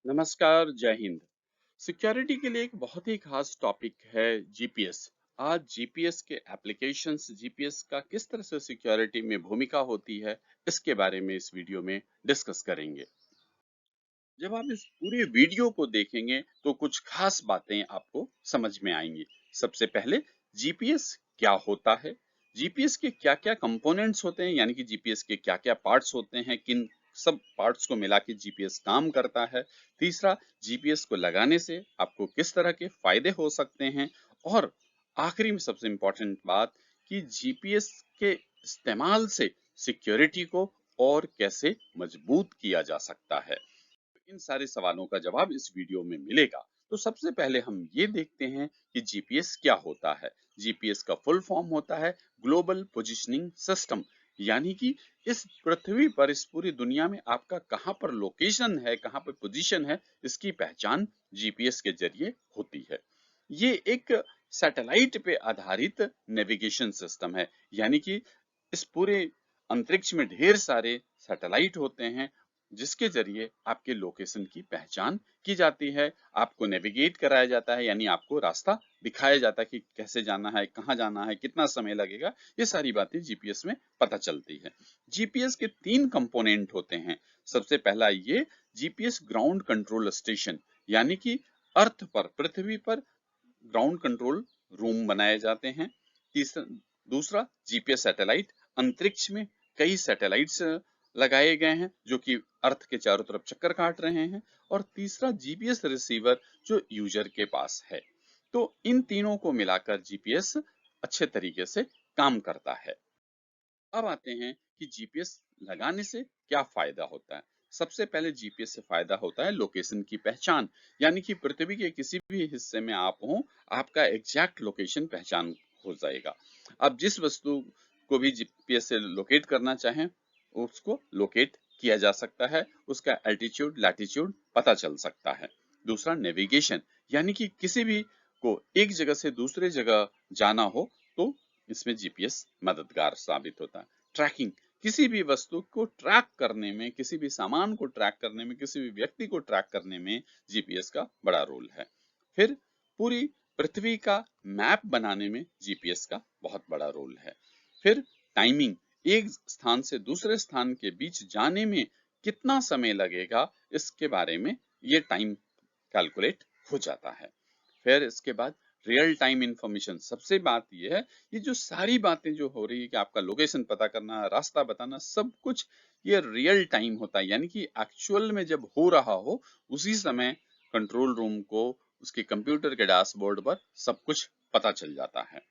नमस्कार, जय हिंद। सिक्योरिटी के लिए एक बहुत ही खास टॉपिक है जीपीएस। आज जीपीएस के एप्लीकेशंस, जीपीएस का किस तरह से सिक्योरिटी में भूमिका होती है, इसके बारे में इस वीडियो में डिस्कस करेंगे। जब आप इस पूरे वीडियो को देखेंगे तो कुछ खास बातें आपको समझ में आएंगी। सबसे पहले जीपीएस क्या होता है, जीपीएस के क्या-क्या कंपोनेंट्स होते हैं, यानी कि जीपीएस के क्या-क्या पार्ट्स होते हैं, किन सब पार्ट्स को मिला के जीपीएस काम करता है। तीसरा, जीपीएस को लगाने से आपको किस तरह के फायदे हो सकते हैं, और आखिरी में सबसे इम्पोर्टेंट बात कि जीपीएस के इस्तेमाल से सिक्योरिटी को और कैसे मजबूत किया जा सकता है। इन सारे सवालों का जवाब इस वीडियो में मिलेगा। तो सबसे पहले हम ये देखते हैं कि जीपीएस क्या होता है। जीपीएस का फुल फॉर्म होता है ग्लोबल पोजिशनिंग सिस्टम, यानी कि इस पृथ्वी पर, इस पूरी दुनिया में आपका कहाँ पर लोकेशन है, कहाँ पर पोजीशन है, इसकी पहचान जीपीएस के जरिए होती है। ये एक सैटेलाइट पे आधारित नेविगेशन सिस्टम है, यानी कि इस पूरे अंतरिक्ष में ढेर सारे सैटेलाइट होते हैं जिसके जरिए आपके लोकेशन की पहचान की जाती है, आपको नेविगेट कराया जाता है, यानी आपको रास्ता दिखाया जाता है कि कैसे जाना है, कहाँ जाना है, कितना समय लगेगा। ये सारी बातें जीपीएस में पता चलती है। जीपीएस के 3 कंपोनेंट होते हैं। सबसे पहला ये जीपीएस ग्राउंड कंट्रोल स्टेशन, यानी कि अर्थ पर, पृथ्वी पर ग्राउंड कंट्रोल रूम बनाए जाते हैं। तीसरा दूसरा जीपीएस सैटेलाइट, अंतरिक्ष में कई सैटेलाइट्स लगाए गए हैं जो कि अर्थ के चारों तरफ चक्कर काट रहे हैं। और तीसरा जीपीएस रिसीवर जो यूजर के पास है। तो इन तीनों को मिलाकर जीपीएस अच्छे तरीके से काम करता है। अब आते हैं कि जीपीएस लगाने से क्या फायदा होता है। सबसे पहले जीपीएस से फायदा होता है लोकेशन की पहचान, यानी कि पृथ्वी के किसी भी हिस्से में आप हो, आपका एग्जैक्ट लोकेशन पहचान हो जाएगा। आप जिस वस्तु को भी जीपीएस से लोकेट करना चाहें, उसको लोकेट किया जा सकता है, उसका एल्टीट्यूड, लैटिट्यूड पता चल सकता है। दूसरा नेविगेशन, यानी कि किसी भी को एक जगह से दूसरे जगह जाना हो तो इसमें जीपीएस मददगार साबित होता है। ट्रैकिंग, किसी भी वस्तु को ट्रैक करने में, किसी भी सामान को ट्रैक करने में, किसी भी व्यक्ति को ट्रैक करने में जीपीएस का बड़ा रोल है। फिर पूरी पृथ्वी का मैप बनाने में जीपीएस का बहुत बड़ा रोल है। फिर टाइमिंग, एक स्थान से दूसरे स्थान के बीच जाने में कितना समय लगेगा, इसके बारे में ये टाइम कैलकुलेट हो जाता है। फिर इसके बाद रियल टाइम इंफॉर्मेशन, सबसे बात ये है, ये जो सारी बातें जो हो रही है कि आपका लोकेशन पता करना, रास्ता बताना, सब कुछ ये रियल टाइम होता है, यानी कि एक्चुअल में जब हो रहा हो उसी समय कंट्रोल रूम को उसके कंप्यूटर के डैशबोर्ड पर सब कुछ पता चल जाता है।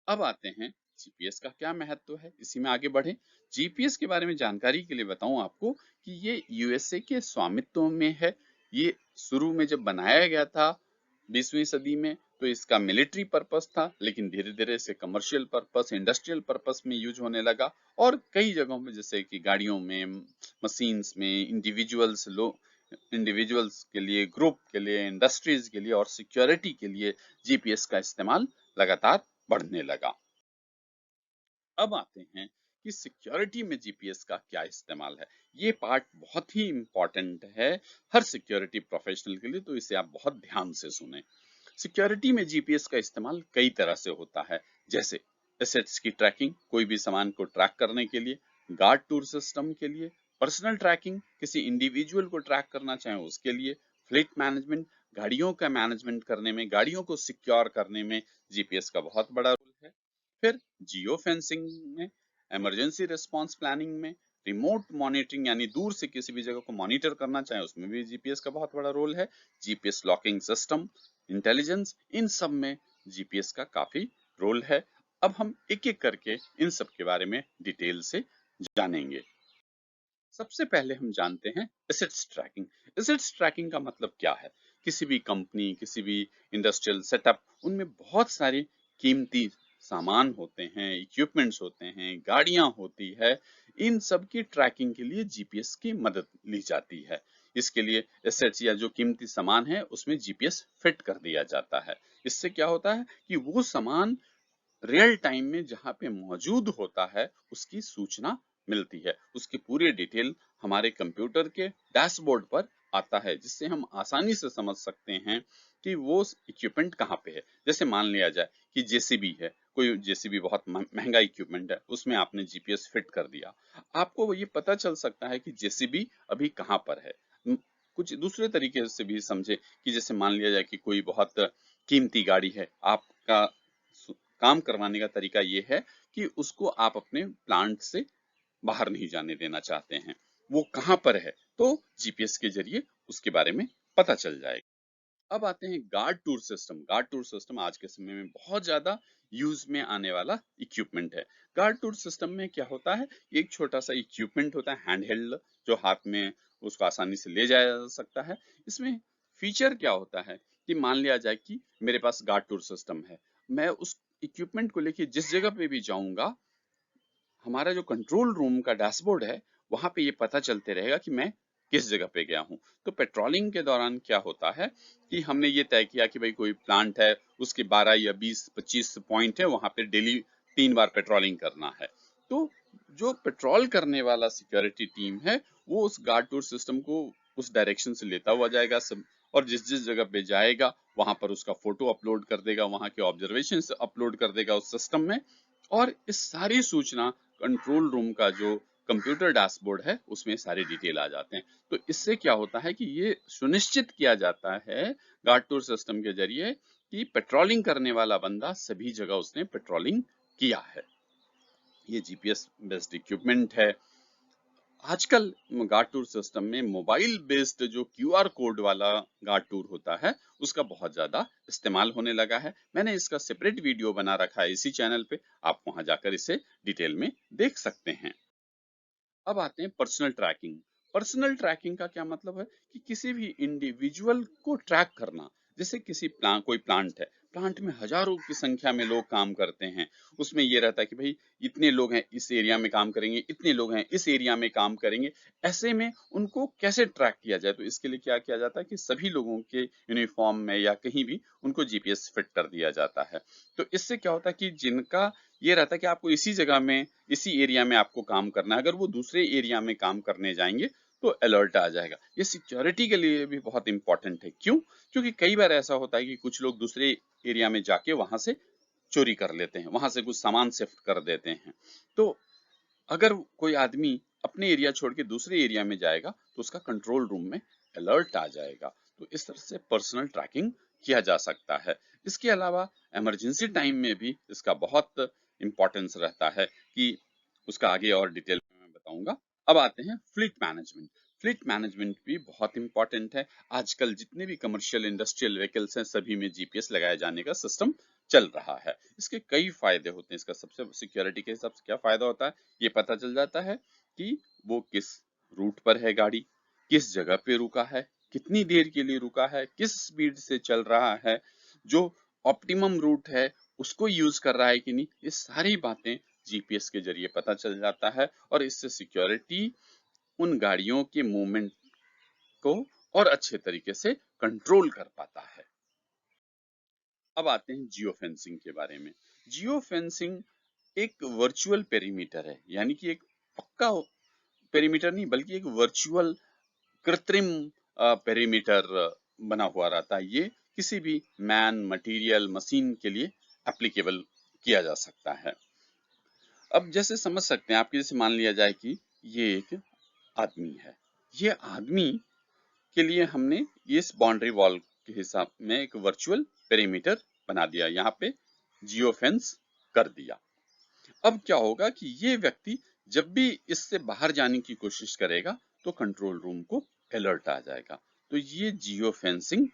अब आते हैं जीपीएस का क्या महत्व है, इसी में आगे बढ़े। जीपीएस के बारे में जानकारी के लिए बताऊं आपको कि ये यूएसए के स्वामित्व में है। ये शुरू में जब बनाया गया था 20वीं सदी में, तो इसका मिलिट्री पर्पस था, लेकिन धीरे धीरे इसे कमर्शियल पर्पस, इंडस्ट्रियल पर्पस में यूज होने लगा। और कई जगहों में, जैसे कि गाड़ियों में, मशीन्स में, इंडिविजुअल्स के लिए, ग्रुप के लिए, इंडस्ट्रीज के लिए और सिक्योरिटी के लिए जीपीएस का इस्तेमाल लगातार बढ़ने लगा। अब आते हैं कि सिक्योरिटी में जीपीएस का क्या इस्तेमाल है। ये पार्ट बहुत ही इंपॉर्टेंट है हर सिक्योरिटी प्रोफेशनल के लिए, तो इसे आप बहुत ध्यान से सुने। सिक्योरिटी में जीपीएस का इस्तेमाल कई तरह से होता है, जैसे एसेट्स की ट्रैकिंग, कोई भी सामान को ट्रैक करने के लिए, गार्ड टूर सिस्टम के लिए, पर्सनल ट्रैकिंग, किसी इंडिविजुअल को ट्रैक करना चाहे उसके लिए, फ्लीट मैनेजमेंट, गाड़ियों का मैनेजमेंट करने में, गाड़ियों को सिक्योर करने में जीपीएस का बहुत बड़ा रोल है। फिर जियो फेंसिंग में, इमरजेंसी रिस्पांस प्लानिंग में, रिमोट मॉनिटरिंग, यानी दूर से किसी भी जगह को मॉनिटर करना चाहे उसमें भी जीपीएस का बहुत बड़ा रोल है। जीपीएस लॉकिंग सिस्टम, इंटेलिजेंस, इन सब में जीपीएस का काफी रोल है। अब हम एक एक करके इन सब के बारे में डिटेल से जानेंगे। सबसे पहले हम जानते हैं एसेट्स ट्रैकिंग। एसेट्स ट्रैकिंग का मतलब क्या है? किसी भी कंपनी, किसी भी इंडस्ट्रियल सेटअप, उनमें बहुत सारे कीमती सामान होते हैं, इक्विपमेंट्स होते हैं, गाड़ियां होती है। इन सब की ट्रैकिंग के लिए जीपीएस की मदद ली जाती है। इसके लिए एसेट्स या जो कीमती सामान है उसमें जीपीएस फिट कर दिया जाता है। इससे क्या होता है कि वो सामान रियल टाइम में जहाँ पे मौजूद होता है उसकी सूचना मिलती है, उसकी पूरी डिटेल हमारे कंप्यूटर के डैशबोर्ड पर आता है जिससे हम आसानी से समझ सकते हैं कि वो इक्विपमेंट कहाँ पे है। जैसे मान लिया जाए कि जेसीबी है, कोई जेसीबी बहुत महंगा इक्विपमेंट है, उसमें आपने जीपीएस फिट कर दिया, आपको ये पता चल सकता है कि जेसीबी अभी कहाँ पर है। कुछ दूसरे तरीके से भी समझे कि जैसे मान लिया जाए कि कोई बहुत कीमती गाड़ी है, आपका काम करवाने का तरीका ये है कि उसको आप अपने प्लांट से बाहर नहीं जाने देना चाहते हैं, वो कहाँ पर है, तो जीपीएस के जरिए उसके बारे में पता चल जाएगा। अब आते हैं guard tour system. Guard tour system आज के समय में बहुत ज्यादा यूज में आने वाला इक्विपमेंट है। गार्ड टूर सिस्टम में क्या होता है, एक छोटा सा इक्विपमेंट होता है हैंड हेल्ड, जो हाथ में उसको आसानी से ले जाया जा सकता है। इसमें फीचर क्या होता है कि मान लिया जाए कि मेरे पास गार्ड टूर सिस्टम है, मैं उस इक्विपमेंट को लेके जिस जगह पे भी जाऊंगा, हमारा जो कंट्रोल रूम का डैशबोर्ड है, वहां पे ये पता चलते रहेगा कि मैं किस जगह पे गया हूँ। तो पेट्रोलिंग के दौरान क्या होता है कि हमने ये तय किया कि भाई कोई प्लांट है, उसके 12 या 20-25 पॉइंट है, वहां पे डेली 3 बार पेट्रोलिंग करना है। तो जो पेट्रोल करने वाला सिक्योरिटी टीम है, वो उस गार्ड टूर सिस्टम को उस डायरेक्शन से लेता हुआ जाएगा सब, और जिस जिस जगह पे जाएगा वहां पर उसका फोटो अपलोड कर देगा, वहां के ऑब्जर्वेशन अपलोड कर देगा उस सिस्टम में। और इस सारी सूचना कंट्रोल रूम का जो कंप्यूटर डैशबोर्ड है उसमें सारी डिटेल आ जाते हैं। तो इससे क्या होता है कि ये सुनिश्चित किया जाता है गार्ड टूर सिस्टम के जरिए कि पेट्रोलिंग करने वाला बंदा सभी जगह उसने पेट्रोलिंग किया है। ये जीपीएस बेस्ड इक्विपमेंट है। आजकल गार्ड टूर सिस्टम में मोबाइल बेस्ड जो क्यूआर कोड वाला गार्ड टूर होता है, उसका बहुत ज्यादा इस्तेमाल होने लगा है। मैंने इसका सेपरेट वीडियो बना रखा है इसी चैनल पे, आप वहां जाकर इसे डिटेल में देख सकते हैं। अब आते हैं पर्सनल ट्रैकिंग। पर्सनल ट्रैकिंग का क्या मतलब है कि किसी भी इंडिविजुअल को ट्रैक करना। जैसे किसी कोई प्लांट है, प्लांट में हजारों की संख्या में लोग काम करते हैं, उसमें ये रहता है कि भाई इतने लोग हैं इस एरिया में काम करेंगे, इतने लोग हैं इस एरिया में काम करेंगे। ऐसे में उनको कैसे ट्रैक किया जाए, तो इसके लिए क्या किया जाता है कि सभी लोगों के यूनिफॉर्म में या कहीं भी उनको जीपीएस फिट कर दिया जाता है। तो इससे क्या होता है कि जिनका ये रहता है कि आपको इसी जगह में, इसी एरिया में आपको काम करना है, अगर वो दूसरे एरिया में काम करने जाएंगे तो अलर्ट आ जाएगा। ये सिक्योरिटी के लिए भी बहुत इंपॉर्टेंट है। क्यों? क्योंकि कई बार ऐसा होता है कि कुछ लोग दूसरे एरिया में जाके वहां से चोरी कर लेते हैं, वहां से कुछ सामान शिफ्ट कर देते हैं। तो अगर कोई आदमी अपने एरिया छोड़ के दूसरे एरिया में जाएगा तो उसका कंट्रोल रूम में अलर्ट आ जाएगा। तो इस तरह से पर्सनल ट्रैकिंग किया जा सकता है। इसके अलावा इमरजेंसी टाइम में भी इसका बहुत इंपॉर्टेंस रहता है कि उसका आगे और डिटेल में मैं बताऊंगा। अब आते हैं फ्लीट मैनेजमेंट। फ्लीट मैनेजमेंट भी बहुत इंपॉर्टेंट है। आजकल जितने भी कमर्शियल इंडस्ट्रियल व्हीकल्स हैं सभी में जीपीएस लगाए जाने का सिस्टम चल रहा है। इसके कई फायदे होते हैं। इसका सबसे सिक्योरिटी के हिसाब से क्या फायदा होता है, ये पता चल जाता है कि वो किस रूट पर है गाड़ी, किस जगह पे रुका है, कितनी देर के लिए रुका है, किस स्पीड से चल रहा है, जो ऑप्टिमम रूट है उसको यूज कर रहा है कि नहीं, ये सारी बातें जीपीएस के जरिए पता चल जाता है। और इससे सिक्योरिटी उन गाड़ियों के मूवमेंट को और अच्छे तरीके से कंट्रोल कर पाता है। अब आते हैं जियो फेंसिंग के बारे में। जियो फेंसिंग एक वर्चुअल पेरीमीटर है, यानी कि एक पक्का पेरीमीटर नहीं बल्कि एक वर्चुअल कृत्रिम पेरीमीटर बना हुआ रहता है। ये किसी भी मैन, मटेरियल, मशीन के लिए एप्लीकेबल किया जा सकता है। अब जैसे समझ सकते हैं आपके, जैसे मान लिया जाए कि ये एक आदमी है, ये आदमी के लिए हमने इस बाउंड्री वॉल के हिसाब में एक वर्चुअल पेरीमीटर बना दिया, यहाँ पे जियो फेंस कर दिया। अब क्या होगा कि ये व्यक्ति जब भी इससे बाहर जाने की कोशिश करेगा तो कंट्रोल रूम को अलर्ट आ जाएगा। तो ये जियो फेंसिंग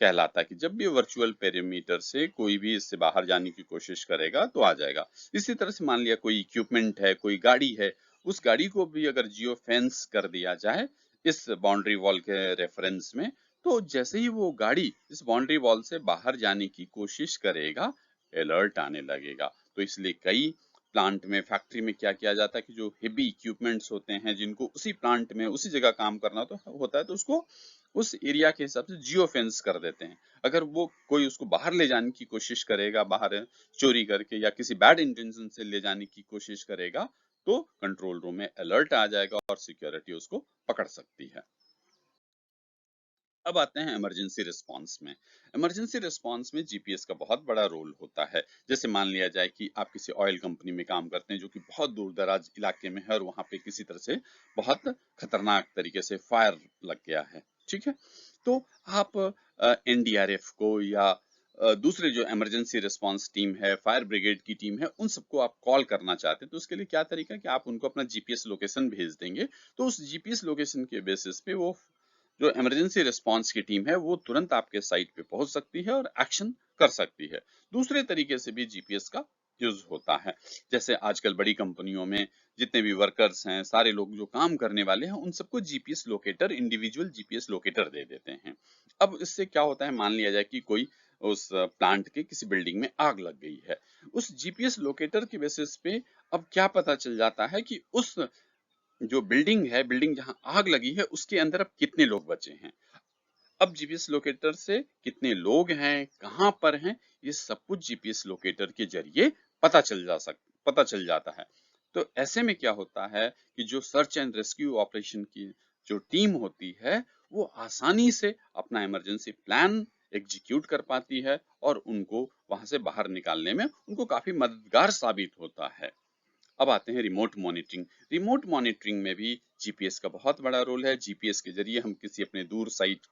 कहलाता है कि जब भी वर्चुअल पेरीमीटर से कोई भी इससे बाहर जाने की कोशिश करेगा तो आ जाएगा। इसी तरह से मान लिया कोई इक्विपमेंट है, कोई गाड़ी है, उस गाड़ी को भी अगर जियो फेंस कर दिया जाए इस बाउंड्री वॉल के रेफरेंस में, तो जैसे ही वो गाड़ी इस बाउंड्री वॉल से बाहर जाने की कोशिश करेगा, अलर्ट आने लगेगा। तो इसलिए कई प्लांट में, फैक्ट्री में क्या किया जाता है कि जो हेवी इक्विपमेंट्स होते हैं जिनको उसी प्लांट में उसी जगह काम करना तो होता है, तो उसको उस एरिया के हिसाब से जियो फेंस कर देते हैं। अगर वो कोई उसको बाहर ले जाने की कोशिश करेगा, बाहर चोरी करके या किसी बैड इंटेंशन से ले जाने की कोशिश करेगा, तो कंट्रोल रूम में अलर्ट आ जाएगा और सिक्योरिटी उसको पकड़ सकती है। अब आते हैं इमरजेंसी रिस्पांस में। इमरजेंसी रिस्पांस में जीपीएस का बहुत बड़ा रोल होता है। जैसे मान लिया जाए कि आप किसी ऑयल कंपनी में काम करते हैं जो कि बहुत दूर-दराज इलाके में है और वहाँ पे किसी तरह से बहुत खतरनाक तरीके से फायर लग गया है, ठीक है? तो आप एनडीआरएफ को या दूसरे जो इमरजेंसी रिस्पांस टीम है, फायर ब्रिगेड की टीम है, उन सबको आप कॉल करना चाहते हैं, तो उसके लिए क्या तरीका है कि आप उनको अपना जीपीएस लोकेशन भेज देंगे। तो उस जीपीएस लोकेशन के बेसिस पे वो जो इमरजेंसी रिस्पांस की टीम है वो तुरंत आपके साइट पे पहुंच सकती है और एक्शन कर सकती है। दूसरे तरीके से भी जीपीएस का यूज होता है। जैसे आजकल बड़ी कंपनियों में जितने भी वर्कर्स हैं, सारे लोग जो काम करने वाले हैं, उन सबको GPS locator, individual GPS locator दे देते हैं। अब इससे क्या होता है, मान लिया जाए कि कोई उस प्लांट के किसी बिल्डिंग में आग लग गई है। उस जीपीएस लोकेटर की बेसिस पे अब क्या पता चल जाता है कि उस जो बिल्डिंग है, बिल्डिंग जहाँ आग लगी है, उसके अंदर अब कितने लोग बचे हैं। अब जीपीएस लोकेटर से कितने लोग हैं, कहाँ पर हैं, ये सब कुछ जीपीएस लोकेटर के जरिए पता चल जाता है। तो ऐसे में क्या होता है कि जो सर्च एंड रेस्क्यू ऑपरेशन की जो टीम होती है, वो आसानी से अपना इमरजेंसी प्लान एग्जीक्यूट कर पाती है और उनको वहां से बाहर निकालने में उनको काफी मददगार साबित होता है। अब आते हैं रिमोट मॉनिटरिंग। रिमोट मॉनिटरिंग में भी जीपीएस का बहुत बड़ा रोल है। जीपीएस के जरिए हम किसी अपने दूर साइट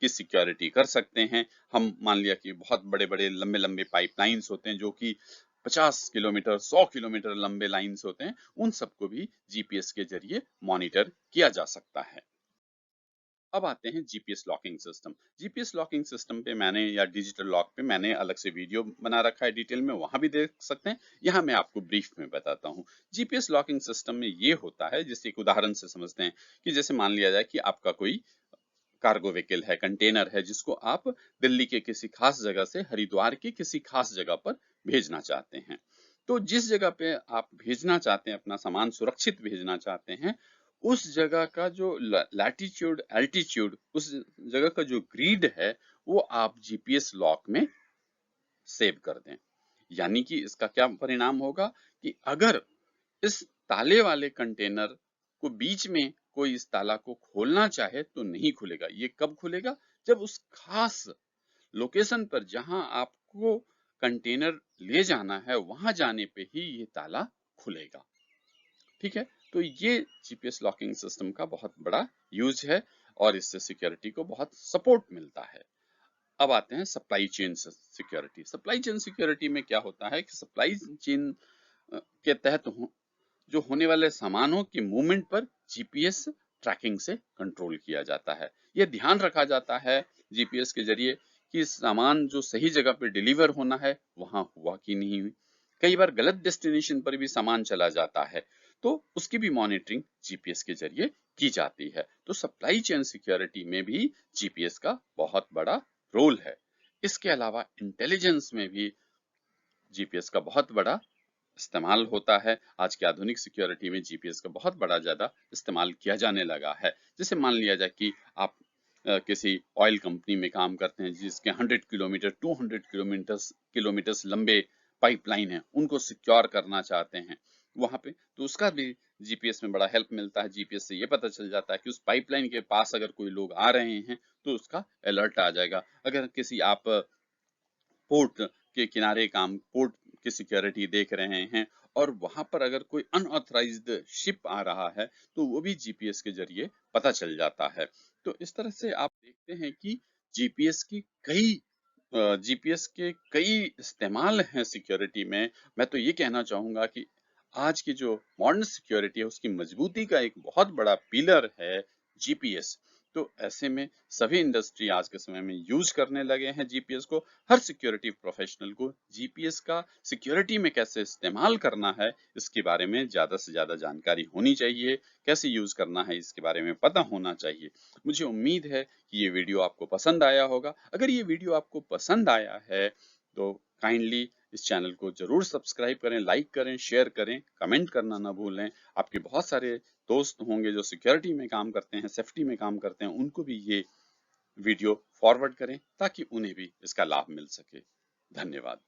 की सिक्योरिटी कर सकते हैं। हम मान लिया कि बहुत बड़े-बड़े लंबे-लंबे पाइपलाइंस होते हैं जो कि 50 किलोमीटर, 100 किलोमीटर लंबे लाइन्स होते हैं, उन सबको भी जीपीएस के जरिए मॉनिटर किया जा सकता है। अब आते हैं GPS locking system. GPS locking system पे मैंने या डिजिटल लॉक पे मैंने अलग से वीडियो बना रखा है डिटेल में, वहां भी देख सकते हैं। यहाँ मैं आपको ब्रीफ में बताता हूँ। जीपीएस लॉकिंग सिस्टम में ये होता है, जैसे एक उदाहरण से समझते हैं कि जैसे मान लिया जाए कि आपका कोई कार्गो व्हीकल है, कंटेनर है, जिसको आप दिल्ली के किसी खास जगह से हरिद्वार की किसी खास जगह पर भेजना चाहते हैं। तो जिस जगह पे आप भेजना चाहते हैं, अपना सामान सुरक्षित भेजना चाहते हैं, उस जगह का जो लैटिट्यूड एल्टीट्यूड, उस जगह का जो ग्रिड है, वो आप जीपीएस लॉक में सेव कर दें। यानी कि इसका क्या परिणाम होगा कि अगर इस ताले वाले कंटेनर को बीच में कोई इस ताला को खोलना चाहे तो नहीं खुलेगा। ये कब खुलेगा? जब उस खास लोकेशन पर जहां आपको कंटेनर ले जाना है, वहां जाने पे ही ये ताला खुलेगा। ठीक है? तो ये जीपीएस लॉकिंग सिस्टम का बहुत बड़ा यूज है और इससे सिक्योरिटी को बहुत सपोर्ट मिलता है। अब आते हैं supply chain security. Supply chain security में क्या होता है कि सप्लाई चेन के तहत जो होने वाले सामानों की मूवमेंट पर जीपीएस ट्रैकिंग से कंट्रोल किया जाता है। यह ध्यान रखा जाता है जीपीएस के जरिए कि सामान जो सही जगह पे डिलीवर होना है वहां हुआ कि नहीं हुई। कई बार गलत डेस्टिनेशन पर भी सामान चला जाता है, तो उसकी भी मॉनिटरिंग जीपीएस के जरिए की जाती है। तो सप्लाई चेन सिक्योरिटी में भी जीपीएस का बहुत बड़ा रोल है। इसके अलावा इंटेलिजेंस में भी जीपीएस का बहुत बड़ा इस्तेमाल होता है। आज की आधुनिक सिक्योरिटी में जीपीएस का बहुत बड़ा ज़्यादा इस्तेमाल किया जाने लगा है। जैसे मान लिया जाए कि आप किसी ऑयल कंपनी में काम करते हैं जिसके 100 किलोमीटर, 200 किलोमीटर्स लंबे पाइपलाइन हैं, उनको सिक्योर करना चाहते हैं वहाँ पे, तो उसका भी जीपीएस में बड़ा हेल्प मिलता है। जीपीएस से ये पता चल जाता है कि उस पाइपलाइन के पास अगर कोई लोग आ रहे हैं, तो उसका अलर्ट आ जाएगा। अगर किसी आप पोर्ट के किनारे काम पोर्ट की सिक्योरिटी देख रहे हैं और वहां पर अगर कोई अनऑथराइज्ड शिप आ रहा है तो वो भी जीपीएस के जरिए पता चल जाता है। तो इस तरह से आप देखते हैं कि जीपीएस की कई जीपीएस के कई इस्तेमाल हैं सिक्योरिटी में। मैं तो ये कहना चाहूंगा कि आज की जो मॉडर्न सिक्योरिटी है उसकी मजबूती का एक बहुत बड़ा पिलर है जीपीएस। तो ऐसे में सभी इंडस्ट्री आज के समय में यूज करने लगे हैं जीपीएस को। हर सिक्योरिटी प्रोफेशनल को जीपीएस का सिक्योरिटी में कैसे इस्तेमाल करना है इसके बारे में ज्यादा से ज्यादा जानकारी होनी चाहिए। कैसे यूज करना है इसके बारे में पता होना चाहिए। मुझे उम्मीद है कि ये वीडियो आपको पसंद आया होगा। अगर ये वीडियो आपको पसंद आया है तो काइंडली इस चैनल को जरूर सब्सक्राइब करें, लाइक करें, शेयर करें, कमेंट करना ना भूलें। आपके बहुत सारे दोस्त होंगे जो सिक्योरिटी में काम करते हैं, सेफ्टी में काम करते हैं, उनको भी ये वीडियो फॉरवर्ड करें ताकि उन्हें भी इसका लाभ मिल सके। धन्यवाद।